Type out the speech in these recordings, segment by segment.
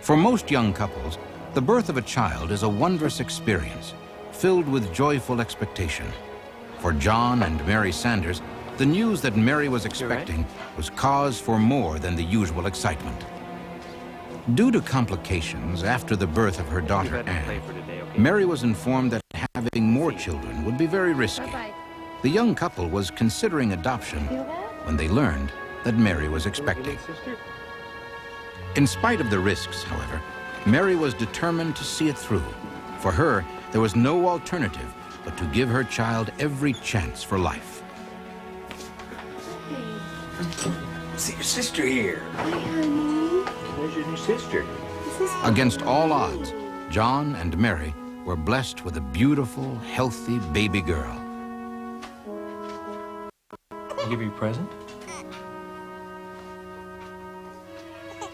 For most young couples, the birth of a child is a wondrous experience, filled with joyful expectation. For John and Mary Sanders, the news that Mary was expecting was cause for more than the usual excitement. Due to complications after the birth of her daughter Anne, Mary was informed that having more children would be very risky. The young couple was considering adoption when they learned that Mary was expecting. In spite of the risks, however, Mary was determined to see it through. For her, there was no alternative but to give her child every chance for life. See your sister here. Hi, honey. There's your new sister. Against all odds, John and Mary were blessed with a beautiful, healthy baby girl. I'll give you a present. Oh,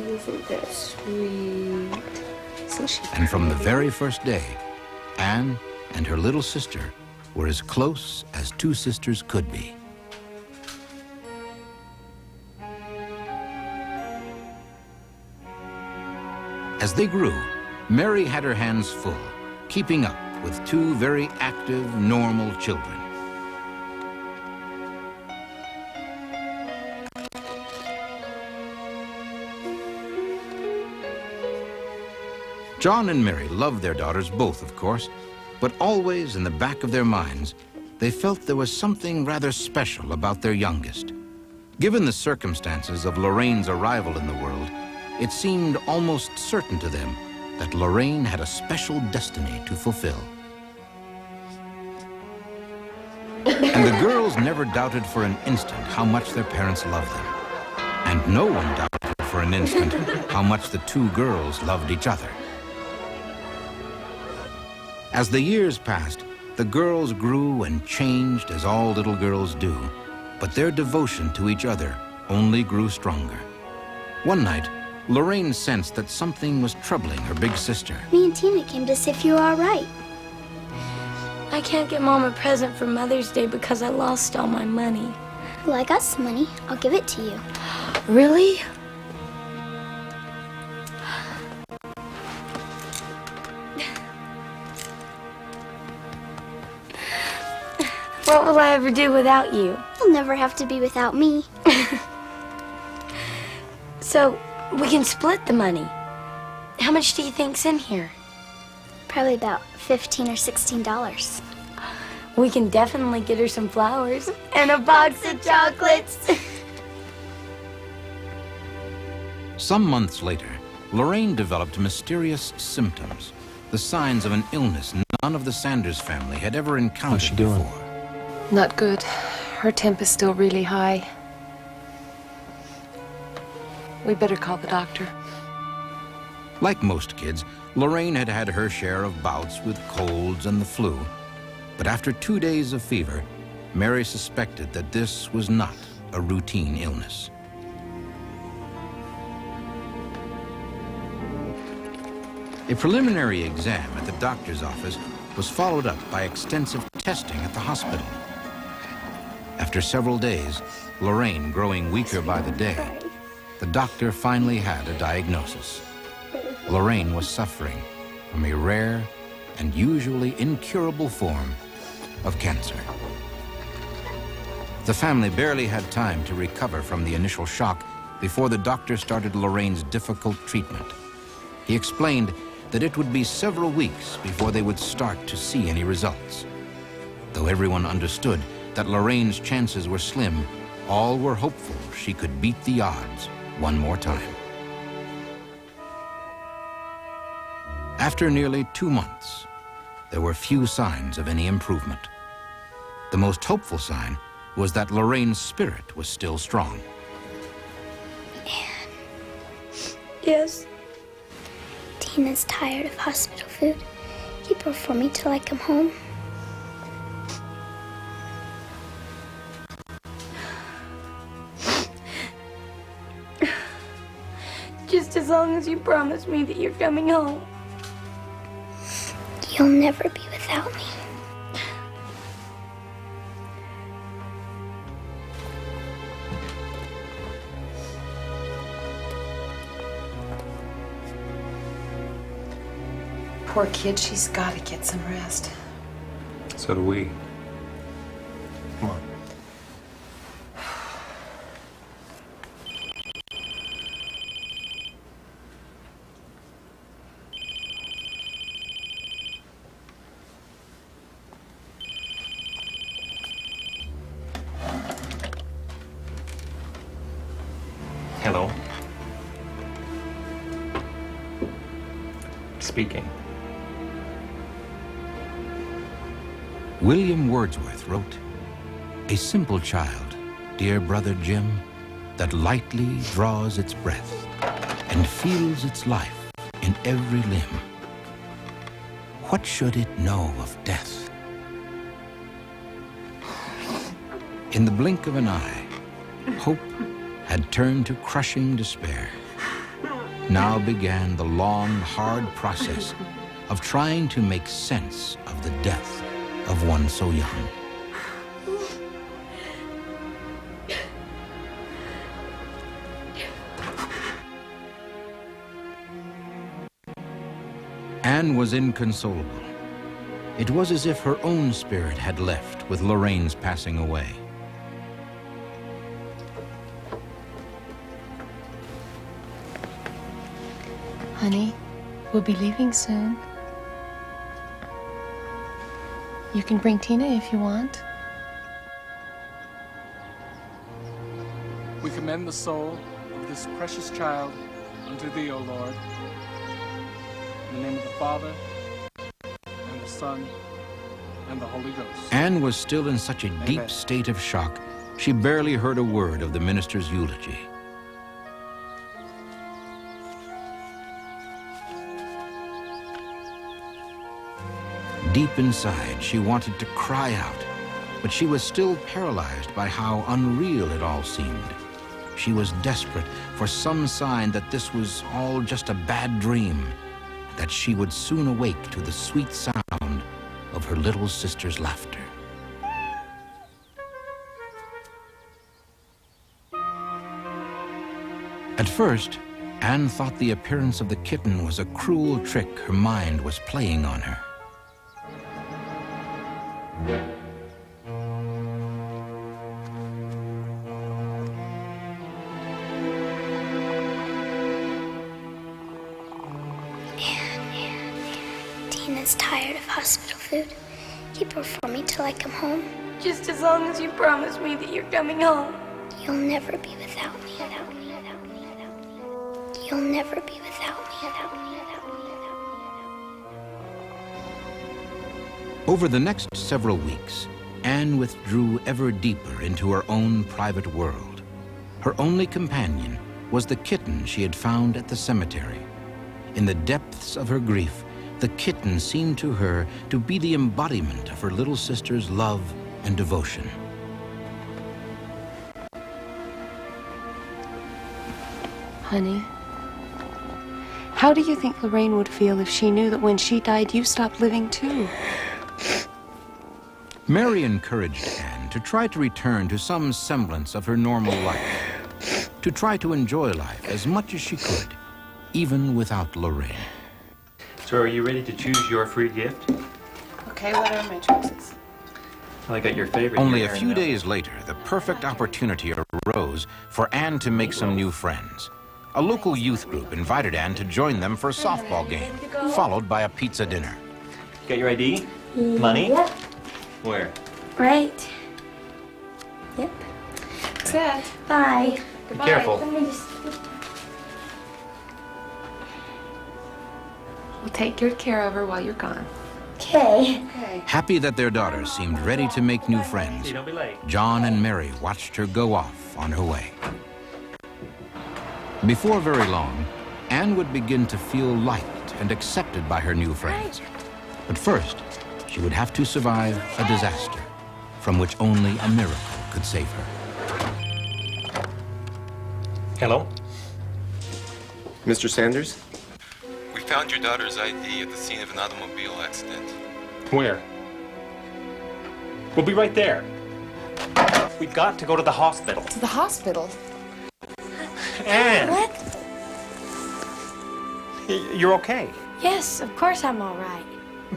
isn't that sweet? And from the very first day, Anne and her little sister were as close as two sisters could be. As they grew, Mary had her hands full, keeping up with two very active, normal children. John and Mary loved their daughters both, of course, but always in the back of their minds, they felt there was something rather special about their youngest. Given the circumstances of Lorraine's arrival in the world, it seemed almost certain to them that Lorraine had a special destiny to fulfill. And the girls never doubted for an instant how much their parents loved them. And no one doubted for an instant how much the two girls loved each other. As the years passed, the girls grew and changed as all little girls do, but their devotion to each other only grew stronger. One night, Lorraine sensed that something was troubling her big sister. Me and Tina came to see if you were all right. I can't get Mom a present for Mother's Day because I lost all my money. Well, I got some money. I'll give it to you. Really? What will I ever do without you? You'll never have to be without me. So, we can split the money. How much do you think's in here? Probably about $15 or $16. We can definitely get her some flowers and a box of chocolates. Some months later, Lorraine developed mysterious symptoms, the signs of an illness none of the Sanders family had ever encountered How's she doing? before. Not good. Her temp is still really high. We better call the doctor. Like most kids, Lorraine had had her share of bouts with colds and the flu. But after 2 days of fever, Mary suspected that this was not a routine illness. A preliminary exam at the doctor's office was followed up by extensive testing at the hospital. After several days, Lorraine growing weaker by the day, the doctor finally had a diagnosis. Lorraine was suffering from a rare and usually incurable form of cancer. The family barely had time to recover from the initial shock before the doctor started Lorraine's difficult treatment. He explained that it would be several weeks before they would start to see any results. Though everyone understood that Lorraine's chances were slim, all were hopeful she could beat the odds one more time. After nearly 2 months, there were few signs of any improvement. The most hopeful sign was that Lorraine's spirit was still strong. Yes. Tina's tired of hospital food. Keep her for me till I come home. Just as long as you promise me that you're coming home. You'll never be without me. Poor kid, she's got to get some rest. So do we. Come on. Hello. Speaking. William Wordsworth wrote, "A simple child, dear brother Jim, that lightly draws its breath and feels its life in every limb. What should it know of death?" In the blink of an eye, hope had turned to crushing despair. Now began the long, hard process of trying to make sense of the death of one so young. Anne was inconsolable. It was as if her own spirit had left with Lorraine's passing away. Honey, we'll be leaving soon. You can bring Tina if you want. We commend the soul of this precious child unto thee, O Lord. In the name of the Father, and the Son, and the Holy Ghost. Anne was still in such a Amen. deep state of shock, she barely heard a word of the minister's eulogy. Deep inside, she wanted to cry out, but she was still paralyzed by how unreal it all seemed. She was desperate for some sign that this was all just a bad dream, that she would soon awake to the sweet sound of her little sister's laughter. At first, Anne thought the appearance of the kitten was a cruel trick her mind was playing on her. Tina's tired of hospital food. Keep her for me till I come home. Just as long as you promise me that you're coming home. You'll never be without me. You'll never be without me. Over the next several weeks, Anne withdrew ever deeper into her own private world. Her only companion was the kitten she had found at the cemetery. In the depths of her grief, the kitten seemed to her to be the embodiment of her little sister's love and devotion. Honey, how do you think Lorraine would feel if she knew that when she died, you stopped living too? Mary encouraged Anne to try to return to some semblance of her normal life, to try to enjoy life as much as she could, even without Lorraine. So are you ready to choose your free gift? Okay, what are my choices? Well, I got your favorite. Only here a few now. days later, the perfect opportunity arose for Anne to make some new friends. A local youth group invited Anne to join them for a softball game, followed by a pizza dinner. Got your ID? Money? Yep. Where? Right. Yep. That's it. Bye. Be careful. Let me just... We'll take good care of her while you're gone. Okay. Okay. Happy that their daughter seemed ready to make new friends, Hey, don't be late. John and Mary watched her go off on her way. Before very long, Anne would begin to feel liked and accepted by her new friends. But first, she would have to survive a disaster from which only a miracle could save her. Hello? Mr. Sanders? We found your daughter's ID at the scene of an automobile accident. Where? We'll be right there. We've got to go to the hospital. To the hospital? Anne! What? You're okay. Yes, of course I'm all right.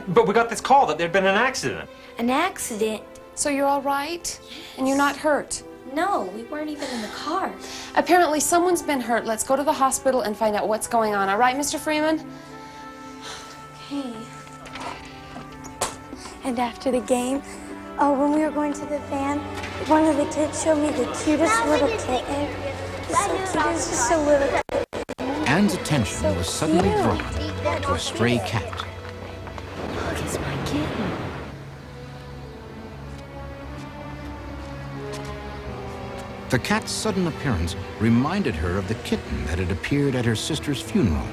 But we got this call that there'd been an accident. An accident? So you're all right? And you're not hurt? No, we weren't even in the car. Apparently someone's been hurt. Let's go to the hospital and find out what's going on. All right, Mr. Freeman? Okay. And after the game, when we were going to the van, one of the kids showed me the cutest little kitten. So cute, it was just a little kitten. Anne's attention was suddenly drawn to a stray cat. Look, it's my kitten. The cat's sudden appearance reminded her of the kitten that had appeared at her sister's funeral,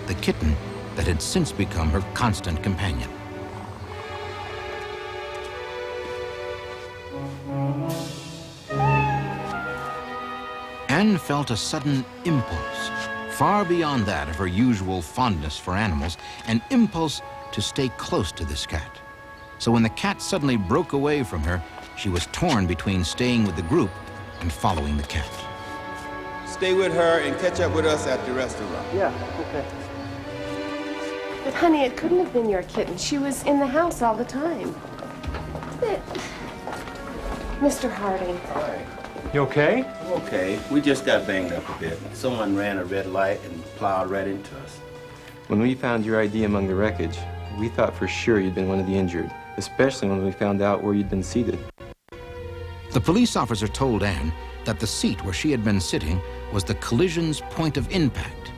the kitten that had since become her constant companion. Anne felt a sudden impulse, far beyond that of her usual fondness for animals, an impulse to stay close to this cat. So when the cat suddenly broke away from her, she was torn between staying with the group and following the cat. Stay with her and catch up with us at the restaurant. Yeah, okay. But honey, it couldn't have been your kitten. She was in the house all the time. Mr. Harding. Hi. You okay? Okay, we just got banged up a bit. Someone ran a red light and plowed right into us. When we found your ID among the wreckage, we thought for sure you'd been one of the injured, especially when we found out where you'd been seated. The police officer told Anne that the seat where she had been sitting was the collision's point of impact.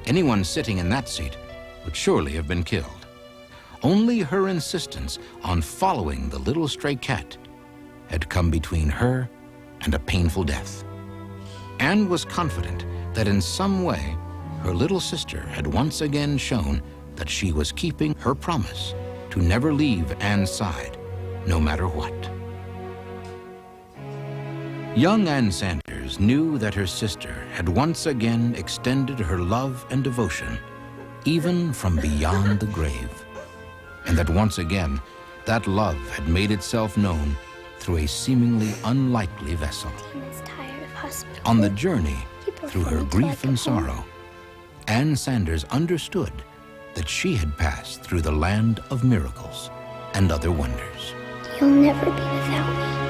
Anyone sitting in that seat would surely have been killed. Only her insistence on following the little stray cat had come between her and a painful death. Anne was confident that in some way her little sister had once again shown that she was keeping her promise to never leave Anne's side, no matter what. Young Anne Sanders knew that her sister had once again extended her love and devotion, even from beyond the grave, and that once again, that love had made itself known through a seemingly unlikely vessel. Tina's tired of hospital. On the journey through her grief and sorrow, Anne Sanders understood that she had passed through the land of miracles and other wonders. You'll never be without me.